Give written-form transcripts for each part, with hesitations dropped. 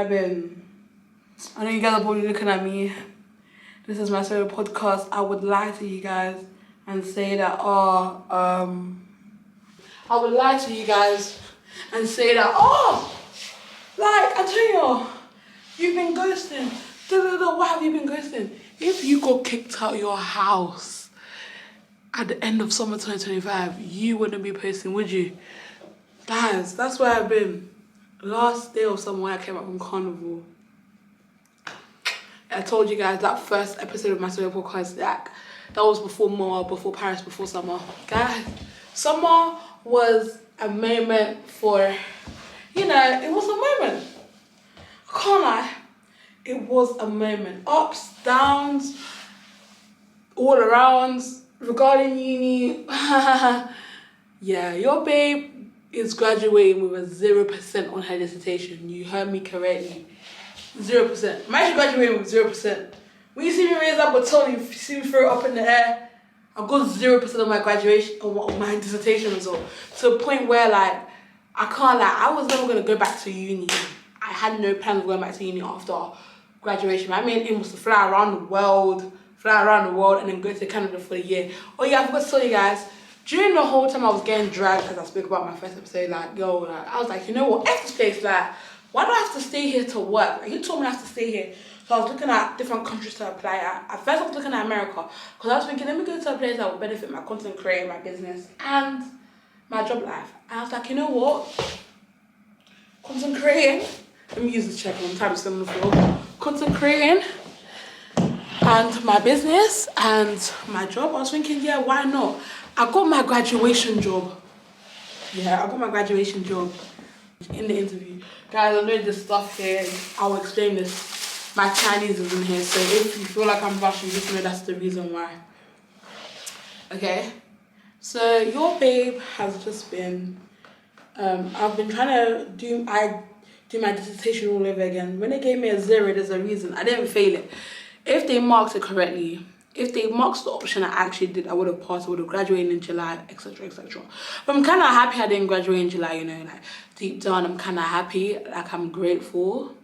I been? I know you guys are probably looking at me. This is my solo podcast. I would lie to you guys and say that, I would lie to you guys and say that, like, I tell you, you've been ghosting. Why have you been ghosting? If you got kicked out of your house at the end of summer 2025, you wouldn't be posting, would you? Guys, that's where I've been. Last day of summer when I came back from Carnival. I told you guys that first episode of my solo podcast, that was before more, before Paris, before summer. Guys, summer was a moment for, it was a moment. I can't lie. It was a moment. Ups, downs, all around, regarding uni. Yeah, your babe is graduating with a 0% on her dissertation. You heard me correctly. 0%. I'm actually graduating with 0%. When you see me raise up a baton, you see me throw it up in the air, I got 0% of my graduation, on my dissertation result. To a point where, like, I can't lie, I was never going to go back to uni. I had no plans of going back to uni after graduation. My main aim was to fly around the world, and then go to Canada for a year. Oh yeah, I forgot to tell you guys, during the whole time I was getting dragged, as I spoke about my first episode, I was like, you know what, F this place, why do I have to stay here to work? Like, you told me I have to stay here. So I was looking at different countries to apply at. At first I was looking at America, because I was thinking, let me go to a place that will benefit my content creating, my business, and my job life. And I was like, you know what? Content creating, let me use this check, I'm tired of sitting on the floor. Content creating, and my business, and my job. I was thinking, yeah, why not? I got my graduation job. Yeah, I got my graduation job in the interview. Guys, I know this stuff here. I'll explain this. My Chinese is in here, so if you feel like I'm rushing, just know that's the reason why. Okay? So, your babe has just been... I've been trying to do my dissertation all over again. When they gave me a 0, there's a reason. I didn't fail it. If they marked it correctly, if they marked the option I actually did, I would have passed, I would have graduated in July, etc, etc. But I'm kind of happy I didn't graduate in July, like, deep down, I'm kind of happy, like, I'm grateful.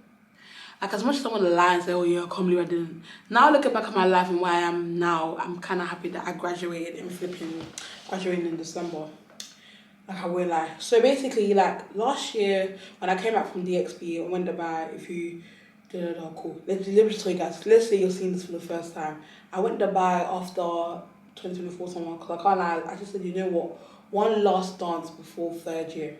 Like, as much as I want to lie and say, oh yeah, I can't believe I didn't. Now looking back at my life and where I am now, I'm kind of happy that I graduated in December. Like, I won't lie. So basically, like, last year, when I came back from DXB, I went to buy, cool. Let me just tell you guys, let's say you're seeing this for the first time. I went to buy after 2024 summer, because I can't lie, I just said, you know what, one last dance before 3rd year.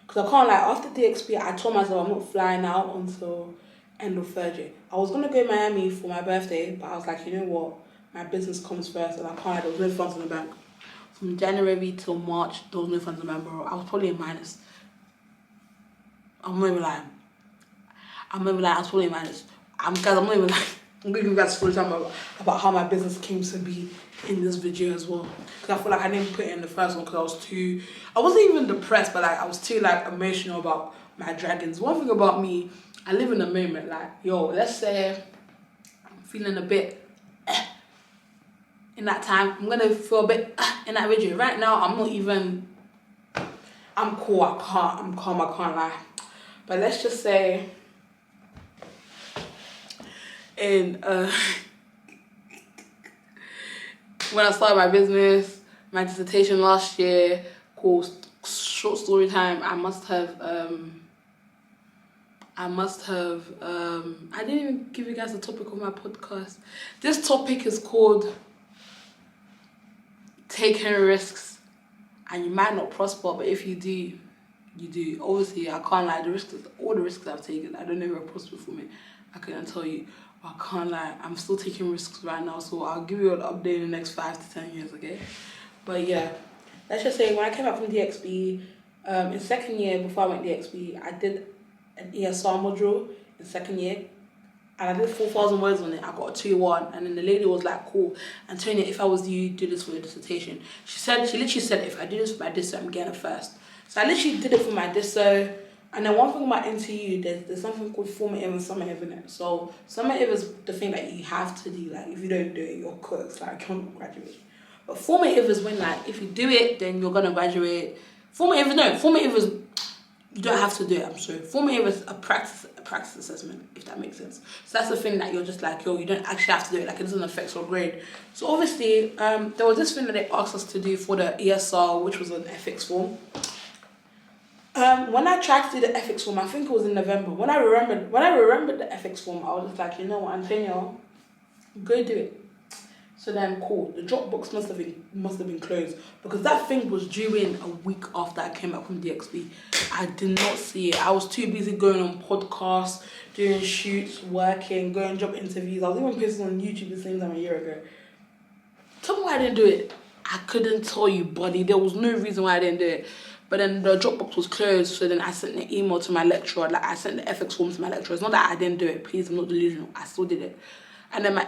Because I can't lie, after DXP, I told myself I'm not flying out until end of 3rd year. I was going to go to Miami for my birthday, but I was like, you know what, my business comes first, and I can't lie, there was no funds in the bank. From January till March, there was no funds in the bank, bro. I was probably in minus. I'm not even lying. I was probably in minus. I'm not even lying. I'm going to give you guys a story time about how my business came to be in this video as well. Because I feel like I didn't put it in the first one because I wasn't even depressed, but like I was too like emotional about my dragons. One thing about me, I live in the moment. Like, yo, let's say I'm feeling a bit in that time. I'm going to feel a bit in that video. Right now, I'm cool, I'm calm, I can't lie. But let's just say, when I started my business, my dissertation last year, called short story time, I didn't even give you guys the topic of my podcast. This topic is called Taking Risks, and you might not prosper, but if you do, you do. Obviously, I can't lie, all the risks I've taken, I don't know if they're prosper for me. I couldn't tell you. I can't lie, I'm still taking risks right now, so I'll give you an update in the next 5 to 10 years, okay? But yeah, let's just say when I came back from DXB, in 2nd year, before I went DXB, I did an ESR module in 2nd year, and I did 4,000 words on it. I got a 2-1, and then the lady was like, cool, Antonia, if I was you, do this for your dissertation. She literally said, if I do this for my disso, I'm getting a first. So I literally did it for my disso. And then one thing about NTU, there's something called formative and summative in it. So summative is the thing that you have to do. Like, if you don't do it, you're cooked. Like, you're not graduating. But formative is when, like, if you do it, then you're gonna graduate. Formative is You don't have to do it, I'm sorry. Form A is a practice assessment, if that makes sense. So that's the thing that you're just like, yo, you don't actually have to do it, like it doesn't affect your grade. So obviously, there was this thing that they asked us to do for the ESR, which was an ethics form. When I tried to do the ethics form, I think it was in November. When I remembered the ethics form, I was just like, you know what, Antonio, go do it. So then, cool. The Dropbox must have been closed because that thing was due in a week after I came back from DXB. I did not see it. I was too busy going on podcasts, doing shoots, working, going job interviews. I was even posting on YouTube the same time a year ago. Tell me why I didn't do it. I couldn't tell you, buddy. There was no reason why I didn't do it. But then the Dropbox was closed, so then I sent an email to my lecturer. Like, I sent the ethics form to my lecturer. It's not that I didn't do it. Please, I'm not delusional. I still did it. And then my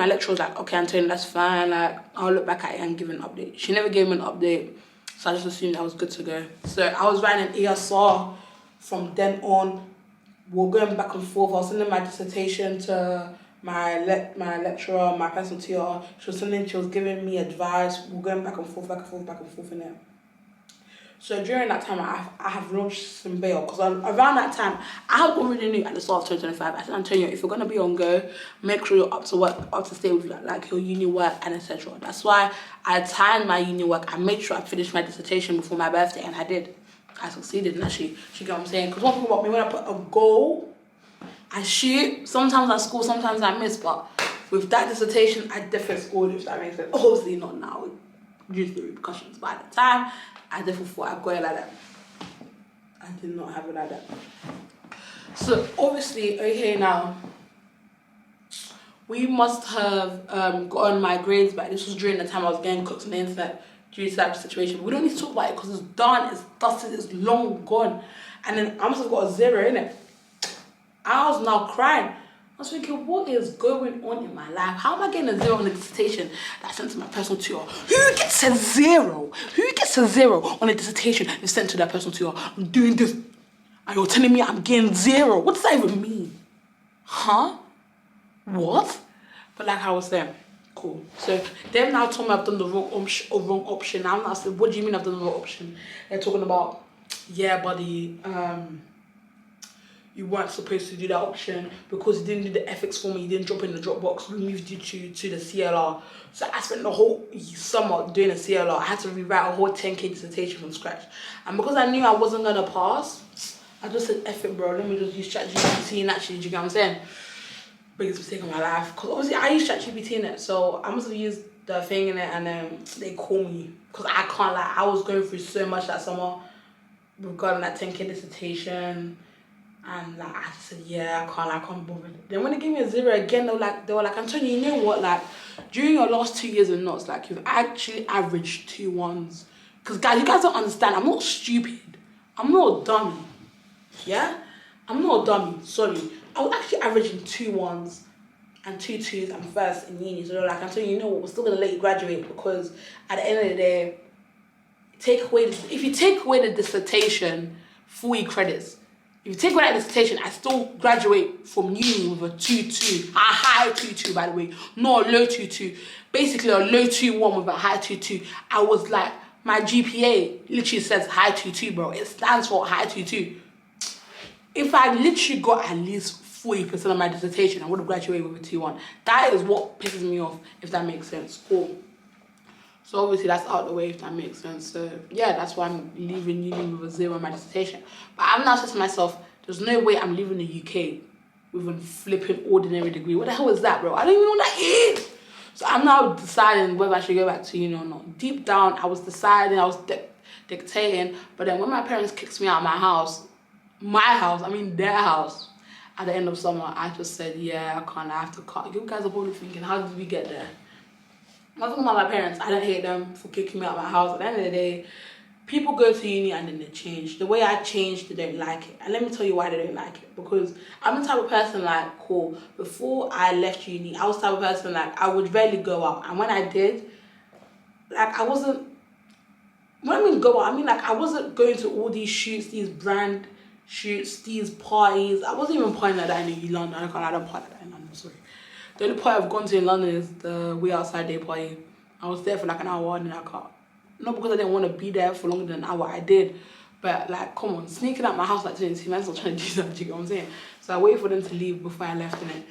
lecturer was like, okay, Antonio, that's fine. Like, I'll look back at it and give an update. She never gave me an update, so I just assumed I was good to go. So I was writing an ESR from then on. We're going back and forth. I was sending my dissertation to my lecturer, my personal tutor. She was giving me advice. We're going back and forth in it. So during that time, I have launched some bail because around that time, I already knew at the start of 2025, I said, Antonio, if you're going to be on Go, make sure you're up to stay with like your uni work and etc. That's why I timed my uni work. I made sure I finished my dissertation before my birthday, and I did. I succeeded, and actually, you get what I'm saying? Because one thing about me, when I put a goal, I shoot. Sometimes I score, sometimes I miss, but with that dissertation, I definitely scored, if that makes sense. Obviously not now, due to the repercussions, but at the time, I definitely thought I'd got it like that. I did not have it like that. So obviously, okay, now we must have gotten my grades back. This was during the time I was getting cooked on the internet due to that situation. We don't need to talk about it because it's done, it's dusted, it's long gone. And then I must have got a 0 in it. I was now crying. I was thinking, what is going on in my life? How am I getting a 0 on the dissertation that I sent to my personal tutor? Who gets a 0? Who gets a 0 on a dissertation they sent to their personal tutor? I'm doing this, and you're telling me I'm getting 0. What does that even mean? Huh? What? But like I was saying, cool. So they've now told me I've done the wrong option. I'm now saying, what do you mean I've done the wrong option? They're talking about, yeah, buddy, you weren't supposed to do that option because you didn't do the ethics form and you didn't drop in the Dropbox. We moved you to the CLR. So I spent the whole summer doing a CLR. I had to rewrite a whole 10K dissertation from scratch. And because I knew I wasn't going to pass, I just said, F it, bro. Let me just use ChatGPT and actually, do you get what I'm saying? Biggest mistake of my life. Because obviously I use ChatGPT in it. So I must have used the thing in it and then they call me. Because I can't lie. I was going through so much that summer regarding that 10K dissertation. And like I just said, yeah, I can't bother. Then when they gave me a 0 again, they were like, Antonio, you know what? Like during your last 2 years in knots, like you've actually averaged 2 1s. Because guys, you guys don't understand. I'm not stupid. I'm not a dummy. Yeah, I'm not a dummy. Sorry, I was actually averaging 2 1s and 2 2s and first in uni. So they're like, Antonio, you know what? We're still gonna let you graduate because at the end of the day, if you take away the dissertation, 4 credits. If you take away that dissertation, I still graduate from uni with a 2-2, a high 2-2 by the way, not a low 2-2. Basically a low 2-1 with a high 2-2. I was like, my GPA literally says high 2-2, bro. It stands for high 2-2. If I literally got at least 40% of my dissertation, I would have graduated with a 2-1. That is what pisses me off, if that makes sense. Cool. So obviously that's out of the way, if that makes sense. So yeah, that's why I'm leaving uni with a 0 in my dissertation. But I'm now saying to myself, there's no way I'm leaving the UK with a flipping ordinary degree. What the hell is that, bro? I don't even know what that is. So I'm now deciding whether I should go back to uni or not. Deep down, I was deciding, I was dictating. But then when my parents kicked me out of their house, at the end of summer, I just said, yeah, I have to cut. You guys are probably thinking, how did we get there? I'm talking about my parents. I don't hate them for kicking me out of my house. At the end of the day, people go to uni and then they change. The way I changed, they don't like it. And let me tell you why they don't like it. Because I'm the type of person like, cool, before I left uni, I was the type of person like, I would rarely go out. And when I did, like I wasn't, when I mean go out, I mean like I wasn't going to all these shoots, these brand shoots, these parties. I wasn't even partying like that in London. I don't party like that in London, sorry. The only party I've gone to in London is the We Outside Day party. I was there for like an hour and then I cut. Not because I didn't want to be there for longer than an hour, I did. But like, come on, sneaking out my house like 22 minutes, not trying to do that. Do you get what I'm saying? So I waited for them to leave before I left. And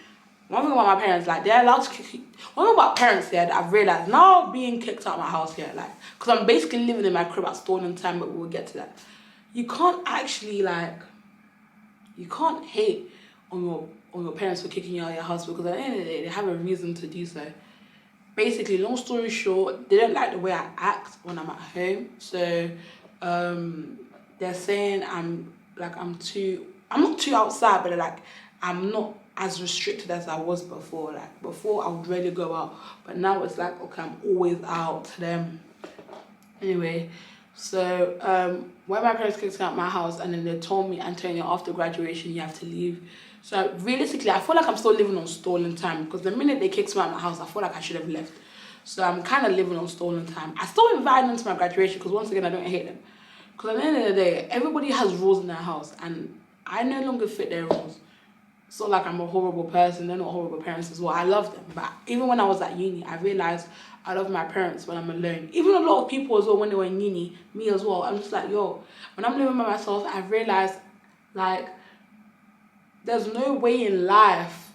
one thing about my parents, like, they're allowed to kick you. One thing about parents, yeah, that I've realized now being kicked out of my house, yeah, like, because I'm basically living in my crib at stolen time, but we'll get to that. You can't actually, like, you can't hate on your parents for kicking you out of your house, because at the end of the day, they have a reason to do so. Basically, long story short, they don't like the way I act when I'm at home. So they're saying I'm not too outside, but like I'm not as restricted as I was before. Like before, I would really go out, but now it's like, okay, I'm always out to them. Anyway, so when my parents kicked me out of my house, and then they told me, Antonio, after graduation you have to leave. So realistically, I feel like I'm still living on stolen time, because the minute they kicked me out of my house, I feel like I should have left. So I'm kind of living on stolen time. I still invite them to my graduation, because once again, I don't hate them. Because at the end of the day, everybody has rules in their house, and I no longer fit their rules. It's not like I'm a horrible person, they're not horrible parents as well. I love them. But even when I was at uni, I realised I love my parents when I'm alone. Even a lot of people as well, when they were in uni, me as well, I'm just like, yo, when I'm living by myself, I've realised, like, there's no way in life,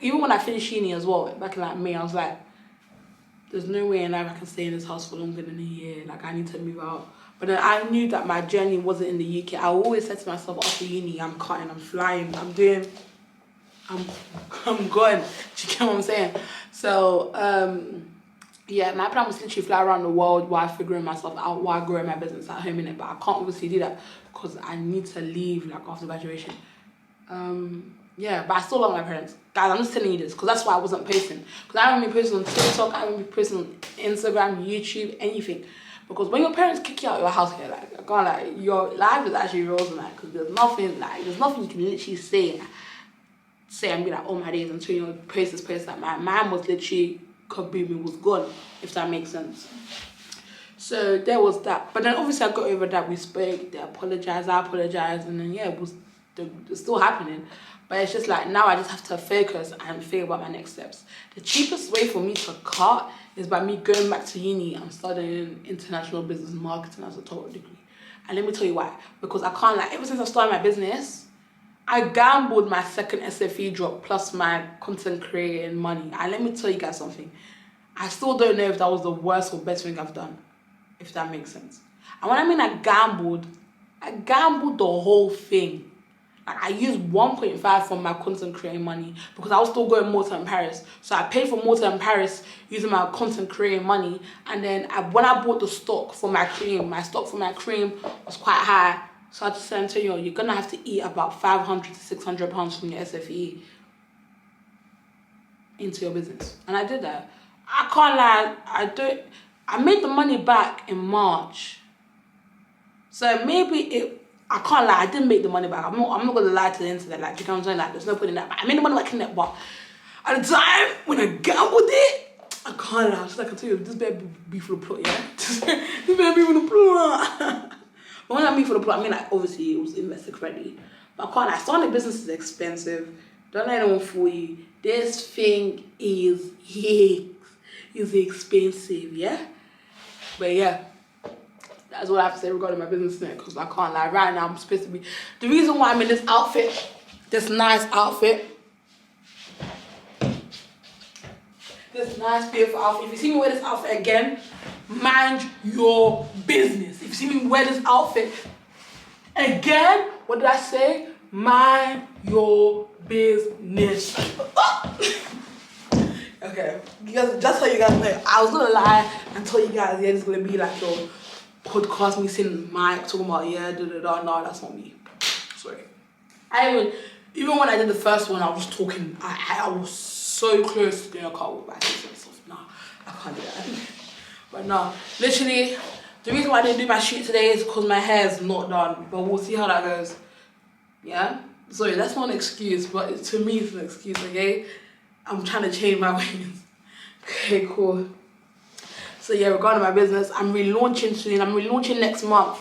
even when I finished uni as well, back in like May, I was like, there's no way in life I can stay in this house for longer than a year. Like, I need to move out. But then I knew that my journey wasn't in the UK. I always said to myself, after uni, I'm cutting, I'm flying, I'm gone. Do you get what I'm saying? So, yeah, my plan was to literally fly around the world while figuring myself out, while growing my business at home in it. But I can't obviously do that because I need to leave like after graduation. Yeah, but I still love my parents. Guys, I'm just telling you this because that's why I wasn't posting. Because I haven't been posting on TikTok, I haven't been posting on Instagram, YouTube, anything. Because when your parents kick you out of your house, like, I can't, like, your life is actually rosy, like, because there's nothing you can literally say and be like, oh my days, until you post this, like, my man was literally kaboom, was gone, if that makes sense. So there was that. But then obviously I got over that. We spoke, they apologized, I apologized, and then yeah, it's still happening. But it's just like, now I just have to focus and think about my next steps. The cheapest way for me to cut is by me going back to uni and studying international business marketing as a total degree. And let me tell you why. Because I can't, like, ever since I started my business, I gambled my second SFE drop plus my content creating money. And let me tell you guys something. I still don't know if that was the worst or best thing I've done, if that makes sense. And when I mean I gambled the whole thing. Like, I used 1.5 from my content creating money because I was still going Malta and Paris. So I paid for Malta and Paris using my content creating money. And then when I bought the stock for my stock for my cream was quite high. So I just said to you, you're going to have to eat about 500 to 600 pounds from your SFE into your business. And I did that. I can't lie, I made the money back in March. So maybe I can't lie, I didn't make the money back. I'm not going to lie to the internet. Like, you know what I'm saying? Like, there's no point in that. But I made the money back in that. But at the time, when I gambled it, I can't lie. Just like I tell you, this better be for the plot, yeah? This better be for the plot. But when I mean for the plot, I mean, like, obviously, it was invested correctly. But I can't lie. Starting a business is expensive. Don't let anyone fool you. This thing is expensive, yeah? But yeah. That's what I have to say regarding my business now, because I can't lie. Right now, I'm supposed to be... The reason why I'm in this outfit, this nice outfit, this nice, beautiful outfit. If you see me wear this outfit again, mind your business. If you see me wear this outfit again, what did I say? Mind your business. Okay, just so you guys know, I was gonna lie and tell you guys, yeah, it's gonna be like your podcast, me sitting mic talking about no, that's not me. Sorry. Even when I did the first one, I was talking. I was so close to doing a car with my myself. No, I can't do that. But no, literally, the reason why I didn't do my shoot today is because my hair is not done. But we'll see how that goes. Yeah. Sorry, that's not an excuse, but to me it's an excuse. Okay. I'm trying to change my ways. Okay, cool. So yeah, regarding my business, I'm relaunching soon. I'm relaunching next month.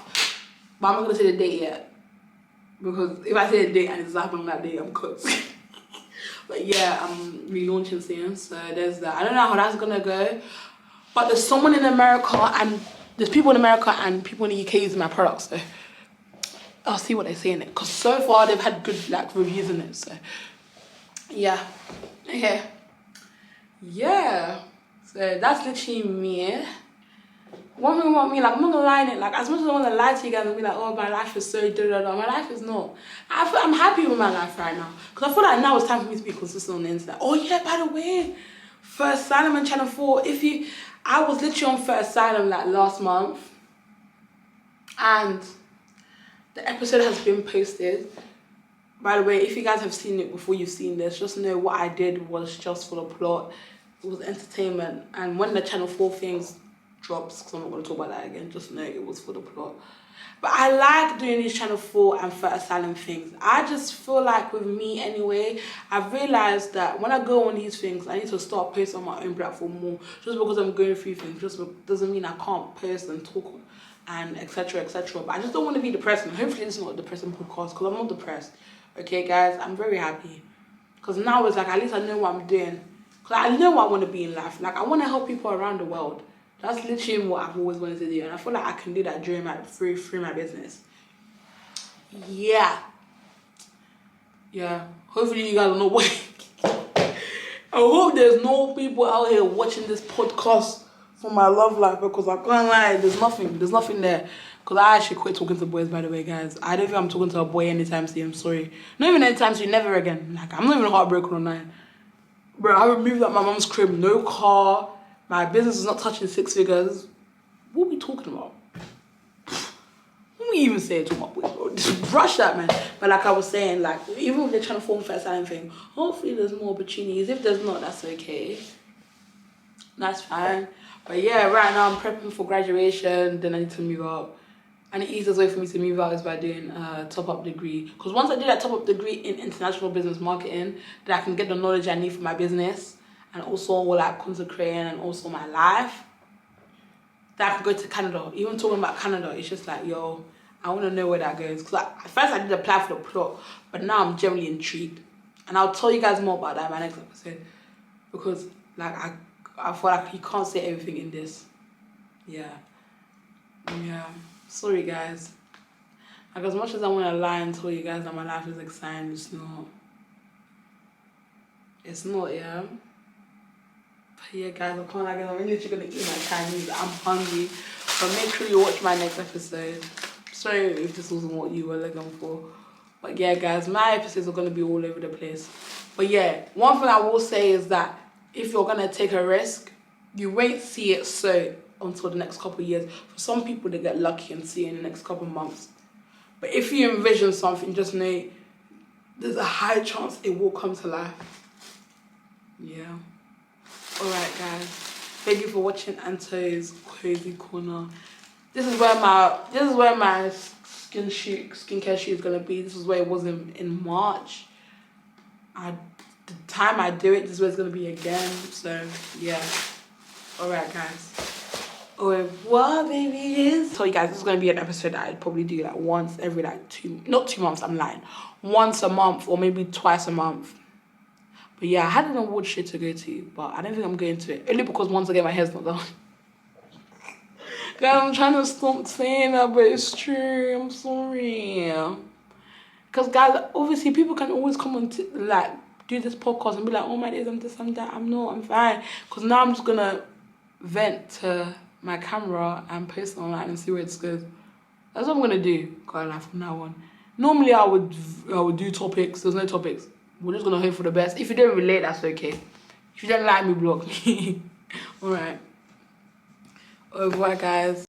But I'm not going to say the date yet. Because if I say the date and it's happening that day, I'm cooked. But yeah, I'm relaunching soon. So there's that. I don't know how that's going to go. But there's someone in America and there's people in America and people in the UK using my products. So I'll see what they say in it. Because so far they've had good like reviews in it. So yeah. Okay. Yeah. So that's literally me. One thing about me, like I'm not gonna lie in it, like as much as I wanna lie to you guys and be like, oh my life is so da. My life is not. I'm happy with my life right now. Because I feel like now it's time for me to be consistent on the internet. Oh yeah, by the way, First Asylum on Channel 4. I was literally on First Asylum like last month. And the episode has been posted. By the way, if you guys have seen it before you've seen this, just know what I did was just for the plot. It was entertainment. And when the Channel 4 things drops, because I'm not going to talk about that again, just know it was for the plot. But I like doing these Channel 4 and First Asylum things. I just feel like with me anyway, I've realised that when I go on these things, I need to start posting on my own platform more. Just because I'm going through things, just doesn't mean I can't post and talk and etc. etc. But I just don't want to be depressing. Hopefully this is not a depressing podcast because I'm not depressed. Okay guys, I'm very happy. Because now it's like at least I know what I'm doing. Because I know what I want to be in life. Like I want to help people around the world. That's literally what I've always wanted to do. And I feel like I can do that during through my business. Yeah. Yeah. Hopefully you guys are not watching. I hope there's no people out here watching this podcast for my love life, because I can't lie, there's nothing there. Because I actually quit talking to boys, by the way, guys. I don't think I'm talking to a boy anytime soon. I'm sorry. Not even anytime soon, never again. Like, I'm not even heartbroken online. Bro, I removed at my mom's crib, no car. My business is not touching 6 figures. What are we talking about? What are we even saying to my boys, bro? Just brush that, man. But like I was saying, like, even with the Channel 4 First Asylum thing, hopefully there's more opportunities. If there's not, that's okay. That's fine. But yeah, right now I'm prepping for graduation, then I need to move up. And the easiest way for me to move out is by doing a top-up degree. Because once I do that top-up degree in international business marketing, then I can get the knowledge I need for my business and also like content creating and also my life. Then I can go to Canada. Even talking about Canada, it's just like, yo, I want to know where that goes. Because at first I did apply for the plot, but now I'm generally intrigued. And I'll tell you guys more about that in my next episode. Because like I feel like you can't say everything in this. Yeah. Sorry guys. Like as much as I want to lie and tell you guys that my life is exciting, it's not. It's not, yeah. But yeah guys, I can't lie, I'm literally gonna eat my Chinese. I'm hungry. But make sure you watch my next episode. Sorry if this wasn't what you were looking for. But yeah guys, my episodes are gonna be all over the place. But yeah, one thing I will say is that if you're gonna take a risk, you won't see it so until the next couple of years. For some people, they get lucky and see it in the next couple of months. But if you envision something, just know there's a high chance it will come to life. Yeah. Alright guys. Thank you for watching Anthos Cozy Corner. This is where my skincare shoot is gonna be. This is where it was in March. The time I do it, this is where it's gonna be again. So yeah. Alright guys. Au revoir, babies. So you guys, this is gonna be an episode that I'd probably do like once every like not 2 months, I'm lying. Once a month or maybe twice a month. But yeah, I had an award show to go to, but I don't think I'm going to it. Only because once again my hair's not done. Guys, I'm trying to stop saying that, but it's true. I'm sorry. Because guys, obviously people can always come on to like do this podcast and be like, oh my days, I'm this, I'm that. I'm not, I'm fine. Because now I'm just gonna vent to my camera and post it online and see where it goes. That's what I'm gonna do, like from now on. Normally I would do topics. There's no topics. We're just gonna hope for the best. If you don't relate, that's okay. If you don't like me, block me. Alright. Au revoir, guys.